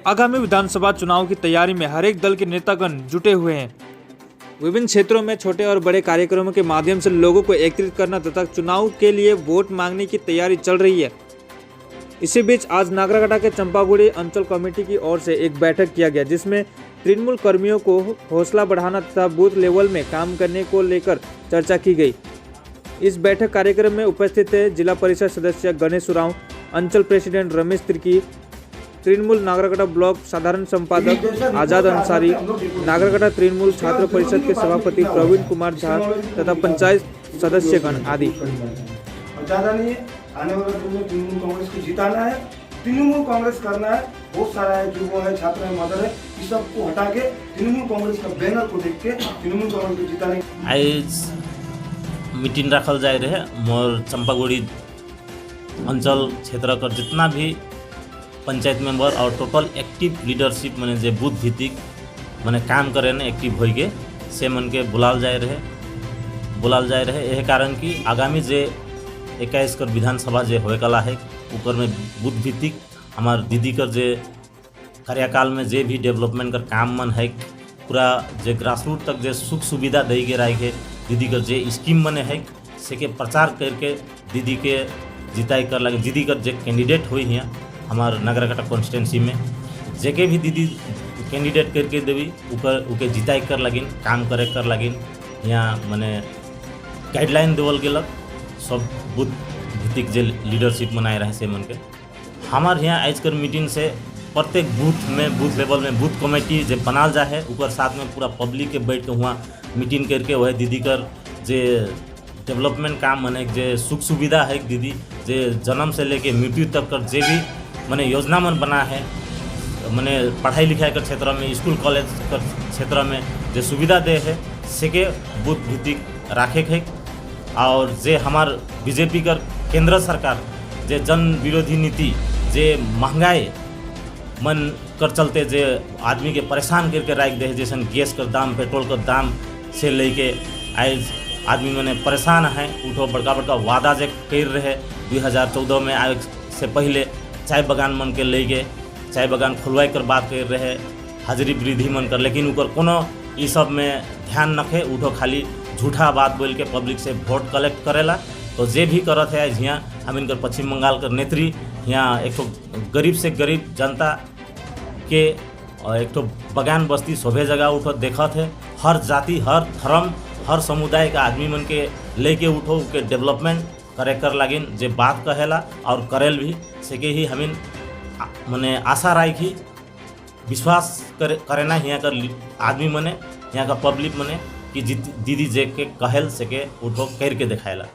आगामी विधानसभा चुनाव की तैयारी में हर एक दल के नेतागण जुटे हुए हैं। विभिन्न क्षेत्रों में छोटे और बड़े कार्यक्रमों के माध्यम से लोगों को एकत्रित करना तथा चुनाव के लिए वोट मांगने की तैयारी चल रही है। इसी बीच आज नागराकाटा के चंपागुड़ी अंचल कमेटी की ओर से एक बैठक किया गया, जिसमें तृणमूल कर्मियों को हौसला बढ़ाना तथा बूथ लेवल में काम करने को लेकर चर्चा की गई। इस बैठक कार्यक्रम में उपस्थित थे जिला परिषद सदस्य गणेश उरांव, अंचल प्रेसिडेंट रमेश तिर्की, तृणमूल नागराकाटा ब्लॉक साधारण संपादक आजाद अंसारी, नागराकाटा तृणमूल छात्र परिषद के सभापति प्रवीण कुमार झा तथा पंचायत सदस्यगण आदि। ज्यादा नहीं है, आने वाले दिन में तृणमूल कांग्रेस को जिताना है, तृणमूल कांग्रेस करना है। बहुत सारा है, युवा है, छात्र है, मदर है, इस सब को हटा के तृणमूल कांग्रेस का बैनर को देख के तृणमूल कांग्रेस को जिताने। आज मीटिंग रखल जाए रहे मोर चंपागुड़ी अंचल क्षेत्र का जितना भी पंचायत मेंबर और टोटल एक्टिव लीडरशिप मैंने जे बूथ भित्तिक मैंने काम करे ने एक्टिव हो गए से मन के बुलाल जाए रहे यह कारण कि आगामी जे 21 कर विधानसभा जे होए कला है ऊपर में बूथ भित्तिक हमार दीदी कर जे कार्यकाल में जे भी डेवलपमेंट कर काम मन है पूरा जे ग्रासरूट तक जे सुख सुविधा दे के रहे के दीदी कर जे स्कीम बने है से के प्रचार करके दीदी के जिताई कर लगे। दीदी कर जे कैंडिडेट हुई हैं हमार नागराकाटा कॉन्स्टिट्यूंसी में जेके भी दीदी कैंडिडेट करके देवी ऊपर उके जिताई कर लगिन काम करे कर लगिन यहाँ मैंने गाइडलाइन देवल गेलक सब बूथ भित्तिक जे लीडरशिप बनाए रहे से मन के हमार यहाँ आज कर मीटिंग से प्रत्येक बूथ में बूथ लेवल में बूथ कमेटी जे बनाल जा है ऊपर साथ में पूरा पब्लिक के बैठ के वहाँ मीटिंग करके वह दीदी कर जे डेवलपमेंट काम मने जे सुख सुविधा है दीदी जे जन्म से लेके मृत्यु तक कर जे भी मैंने योजना मन बना है मैंने पढ़ाई लिखाई कर क्षेत्र में स्कूल कॉलेज कर क्षेत्र में जो सुविधा दे है से के बूथ भित्तिक राखे है। और जे हमार बीजेपी कर केंद्र सरकार जे जन विरोधी नीति जे महंगाई मन कर चलते जे आदमी के परेशान करके रख दे जैसे गैस का दाम पेट्रोल का दाम से लेके आज आदमी मैंने परेशान है उठो बड़का बड़का वादा जे कर रहे 2014 में आए से पहले चाय बागान मन के ले गए चाय बागान खुलवाई कर बात कर रहे हाजिरी वृद्धि मन कर लेकिन ऊपर कोनो ये सब में ध्यान रखे उठो खाली झूठा बात बोल के पब्लिक से वोट कलेक्ट करेला। तो जे भी करत है आज यहाँ हम इनकर पश्चिम बंगाल कर नेत्री यहाँ एक तो गरीब से गरीब जनता के एक तो बागान बस्ती सभे जगह उठो देखत है हर जाति हर धर्म हर समुदाय का आदमी मन के लेके उठो के डेवलपमेंट करे कर लगिन जे बात कहेला और करेल भी से के ही हमिन मने आशा राखी विश्वास करे ना यहाँ कर आदमी मने यहाँ का पब्लिक मने कि दीदी जे के कहेल से के उठो करके दिखाएला।